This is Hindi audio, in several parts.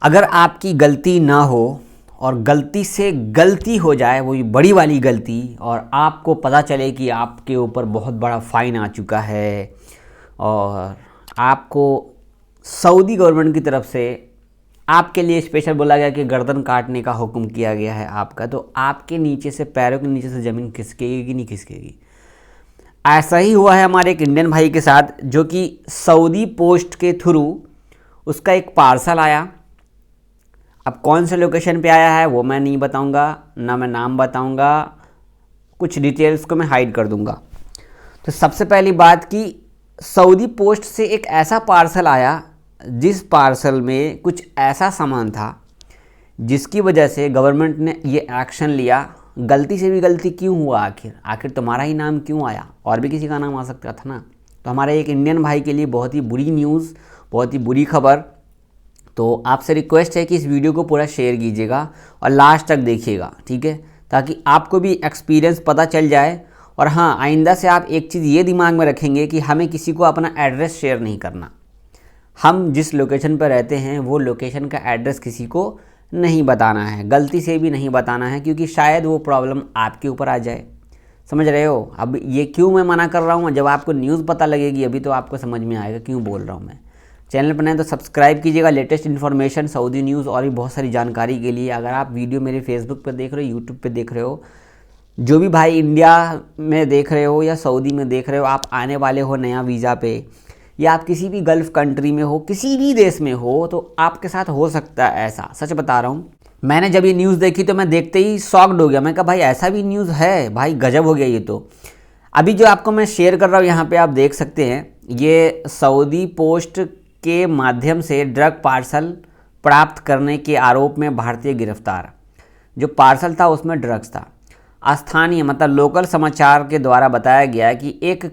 अगर आपकी गलती ना हो और गलती से गलती हो जाए, वो बड़ी वाली गलती, और आपको पता चले कि आपके ऊपर बहुत बड़ा फ़ाइन आ चुका है और आपको सऊदी गवर्नमेंट की तरफ से आपके लिए स्पेशल बोला गया कि गर्दन काटने का हुक्म किया गया है आपका, तो आपके नीचे से, पैरों के नीचे से ज़मीन खिसकेगी कि नहीं खिसकेगी? ऐसा ही हुआ है हमारे एक इंडियन भाई के साथ, जो कि सऊदी पोस्ट के थ्रू उसका एक पार्सल आया। अब कौन से लोकेशन पे आया है वो मैं नहीं बताऊंगा, ना मैं नाम बताऊंगा, कुछ डिटेल्स को मैं हाइड कर दूंगा। तो सबसे पहली बात कि सऊदी पोस्ट से एक ऐसा पार्सल आया जिस पार्सल में कुछ ऐसा सामान था जिसकी वजह से गवर्नमेंट ने ये एक्शन लिया। गलती से भी गलती क्यों हुआ? आखिर तुम्हारा ही नाम क्यों आया? और भी किसी का नाम आ सकता था ना। तो हमारे एक इंडियन भाई के लिए बहुत ही बुरी न्यूज़, बहुत ही बुरी खबर। तो आपसे रिक्वेस्ट है कि इस वीडियो को पूरा शेयर कीजिएगा और लास्ट तक देखिएगा, ठीक है, ताकि आपको भी एक्सपीरियंस पता चल जाए। और हाँ, आइंदा से आप एक चीज़ ये दिमाग में रखेंगे कि हमें किसी को अपना एड्रेस शेयर नहीं करना। हम जिस लोकेशन पर रहते हैं वो लोकेशन का एड्रेस किसी को नहीं बताना है, गलती से भी नहीं बताना है, क्योंकि शायद वो प्रॉब्लम आपके ऊपर आ जाए। समझ रहे हो? अब ये क्यों मैं मना कर रहा हूँ, जब आपको न्यूज़ पता लगेगी अभी तो आपको समझ में आएगा क्यों बोल रहा हूँ मैं। चैनल पर नए तो सब्सक्राइब कीजिएगा लेटेस्ट इन्फॉर्मेशन, सऊदी न्यूज़ और भी बहुत सारी जानकारी के लिए। अगर आप वीडियो मेरे फेसबुक पर देख रहे हो, यूट्यूब पर देख रहे हो, जो भी भाई इंडिया में देख रहे हो या सऊदी में देख रहे हो, आप आने वाले हो नया वीज़ा पे, या आप किसी भी गल्फ़ कंट्री में हो, किसी भी देश में हो, तो आपके साथ हो सकता है ऐसा। सच बता रहा हूँ, मैंने जब ये न्यूज़ देखी तो मैं देखते ही शॉक्ड हो गया। मैं कहा भाई ऐसा भी न्यूज़ है? भाई गजब हो गया ये तो। अभी जो आपको मैं शेयर कर रहा हूँ यहाँ पे आप देख सकते हैं, ये सऊदी पोस्ट के माध्यम से ड्रग पार्सल प्राप्त करने के आरोप में भारतीय गिरफ्तार। जो पार्सल था उसमें ड्रग्स था। स्थानीय मतलब लोकल समाचार के द्वारा बताया गया कि एक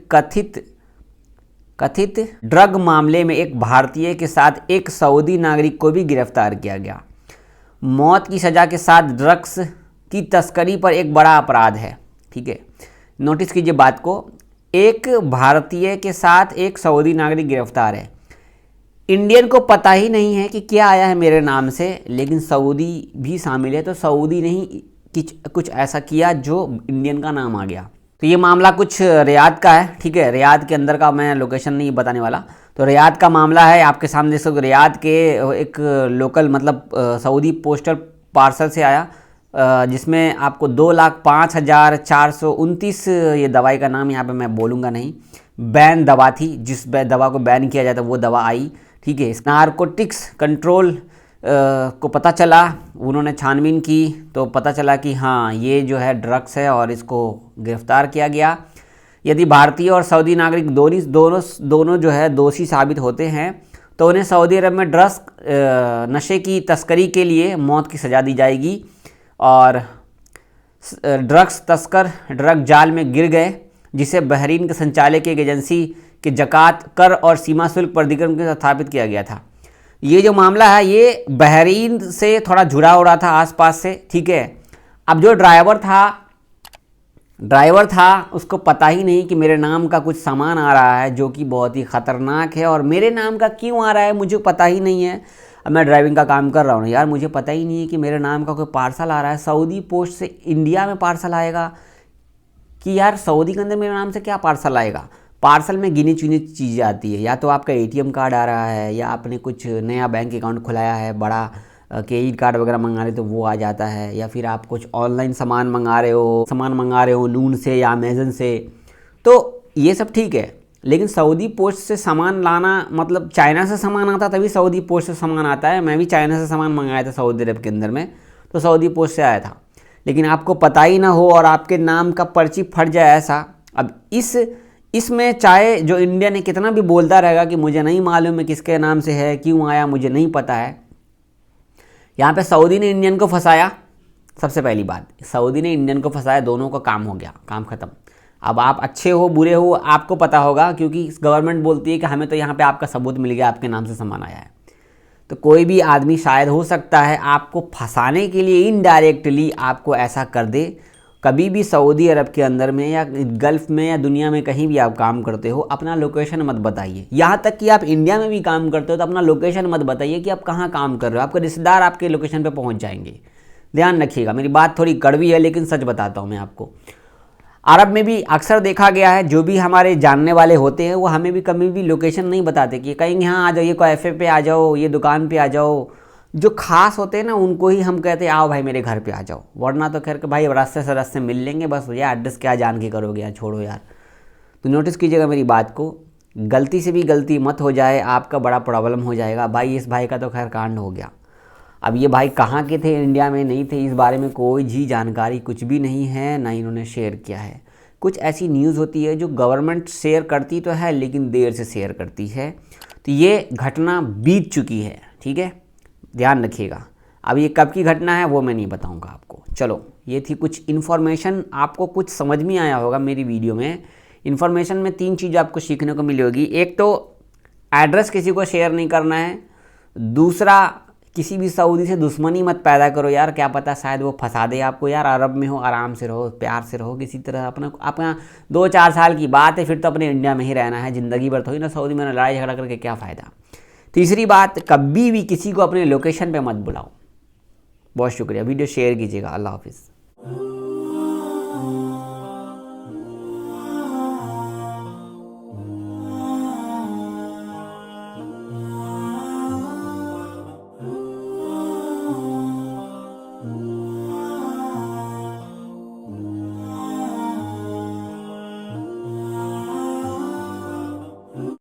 कथित ड्रग मामले में एक भारतीय के साथ एक सऊदी नागरिक को भी गिरफ्तार किया गया। मौत की सज़ा के साथ ड्रग्स की तस्करी पर एक बड़ा अपराध है, ठीक है। नोटिस कीजिए बात को, एक भारतीय के साथ एक सऊदी नागरिक गिरफ्तार है। इंडियन को पता ही नहीं है कि क्या आया है मेरे नाम से, लेकिन सऊदी भी शामिल है, तो सऊदी ने ही कुछ ऐसा किया जो इंडियन का नाम आ गया। तो ये मामला कुछ रियाद का है, ठीक है। रियाद के अंदर का मैं लोकेशन नहीं बताने वाला। तो रियाद का मामला है, आपके सामने देख सकते हो। रियाद के एक लोकल मतलब सऊदी पोस्टल पार्सल से आया, जिसमें आपको 2,05,429, ये दवाई का नाम यहाँ पे मैं बोलूँगा नहीं, बैन दवा थी। जिस दवा को बैन किया जाता वो दवा आई, ठीक है। नारकोटिक्स कंट्रोल को पता चला, उन्होंने छानबीन की तो पता चला कि हाँ ये जो है ड्रग्स है और इसको गिरफ्तार किया गया। यदि भारतीय और सऊदी नागरिक दोनों जो है दोषी साबित होते हैं तो उन्हें सऊदी अरब में ड्रग्स नशे की तस्करी के लिए मौत की सज़ा दी जाएगी। और ड्रग्स तस्कर ड्रग जाल में गिर गए, जिसे बहरीन के संचालक एक एजेंसी के ज़कात, कर और सीमा शुल्क प्राधिकरण के स्थापित किया गया था। ये जो मामला है ये बहरीन से थोड़ा जुड़ा हो रहा था आसपास से, ठीक है। अब जो ड्राइवर था उसको पता ही नहीं कि मेरे नाम का कुछ सामान आ रहा है जो कि बहुत ही ख़तरनाक है, और मेरे नाम का क्यों आ रहा है मुझे पता ही नहीं है। अब मैं ड्राइविंग का काम कर रहा हूँ यार, मुझे पता ही नहीं है कि मेरे नाम का कोई पार्सल आ रहा है। सऊदी पोस्ट से इंडिया में पार्सल आएगा कि यार सऊदी के अंदर मेरे नाम से क्या पार्सल आएगा? पार्सल में गिनी चुनी चीज़ें आती है, या तो आपका एटीएम कार्ड आ रहा है, या आपने कुछ नया बैंक अकाउंट खुलाया है, बड़ा क्रेडिट कार्ड वगैरह मंगा रहे तो वो आ जाता है, या फिर आप कुछ ऑनलाइन सामान मंगा रहे हो नून से या अमेज़न से, तो ये सब ठीक है। लेकिन सऊदी पोस्ट से सामान लाना मतलब चाइना से सामान आता तभी सऊदी पोस्ट से सामान आता है। मैं भी चाइना से सामान मंगाया था सऊदी अरब के अंदर में, तो सऊदी पोस्ट से आया था। लेकिन आपको पता ही ना हो और आपके नाम का पर्ची फट जाए ऐसा। अब इसमें चाहे जो इंडियन है कितना भी बोलता रहेगा कि मुझे नहीं मालूम है किसके नाम से है, क्यों आया मुझे नहीं पता है, यहाँ पे सऊदी ने इंडियन को फंसाया। सबसे पहली बात, सऊदी ने इंडियन को फंसाया, दोनों का काम हो गया, काम ख़त्म। अब आप अच्छे हो बुरे हो आपको पता होगा, क्योंकि गवर्नमेंट बोलती है कि हमें तो यहाँ पे आपका सबूत मिल गया, आपके नाम से सामान आया है। तो कोई भी आदमी शायद हो सकता है आपको फंसाने के लिए इनडायरेक्टली आपको ऐसा कर दे, कभी भी सऊदी अरब के अंदर में या गल्फ़ में या दुनिया में कहीं भी आप काम करते हो अपना लोकेशन मत बताइए। यहाँ तक कि आप इंडिया में भी काम करते हो तो अपना लोकेशन मत बताइए कि आप कहाँ काम कर रहे हो, आपके रिश्तेदार आपके लोकेशन पे पहुँच जाएंगे। ध्यान रखिएगा, मेरी बात थोड़ी कड़वी है लेकिन सच बताता हूँ मैं आपको। अरब में भी अक्सर देखा गया है, जो भी हमारे जानने वाले होते हैं वो हमें भी कभी भी लोकेशन नहीं बताते कि कहीं यहाँ आ जाओ, ये कैफ़े पे आ जाओ, ये दुकान पे आ जाओ। जो खास होते हैं ना उनको ही हम कहते हैं आओ भाई मेरे घर पे आ जाओ, वरना तो खैर के भाई रास्ते से रास्ते मिल लेंगे बस, यार एड्रेस क्या जान के करोगे यार, छोड़ो यार। तो नोटिस कीजिएगा मेरी बात को, गलती से भी गलती मत हो जाए, आपका बड़ा प्रॉब्लम हो जाएगा। भाई इस भाई का तो खैर कांड हो गया। अब ये भाई कहाँ के थे, इंडिया में नहीं थे, इस बारे में कोई भी जानकारी कुछ भी नहीं है, ना इन्होंने शेयर किया है। कुछ ऐसी न्यूज़ होती है जो गवर्नमेंट शेयर करती तो है लेकिन देर से शेयर करती है। तो ये घटना बीत चुकी है, ठीक है, ध्यान रखिएगा। अब ये कब की घटना है वो मैं नहीं बताऊंगा आपको। चलो ये थी कुछ इन्फॉर्मेशन, आपको कुछ समझ में आया होगा मेरी वीडियो में। इन्फॉर्मेशन में 3 चीज़ आपको सीखने को मिली होगी। एक तो एड्रेस किसी को शेयर नहीं करना है, दूसरा किसी भी सऊदी से दुश्मनी मत पैदा करो यार, क्या पता शायद वो फंसा दे आपको। यार अरब में हो, आराम से रहो, प्यार से रहो, किसी तरह अपना 2-4 साल की बात है, फिर तो अपने इंडिया में ही रहना है, ज़िंदगी भर थोड़ी ना सऊदी में लड़ाई झगड़ा करके क्या फ़ायदा। तीसरी बात, कभी भी किसी को अपने लोकेशन पे मत बुलाओ। बहुत शुक्रिया, वीडियो शेयर कीजिएगा। अल्लाह हाफिज़।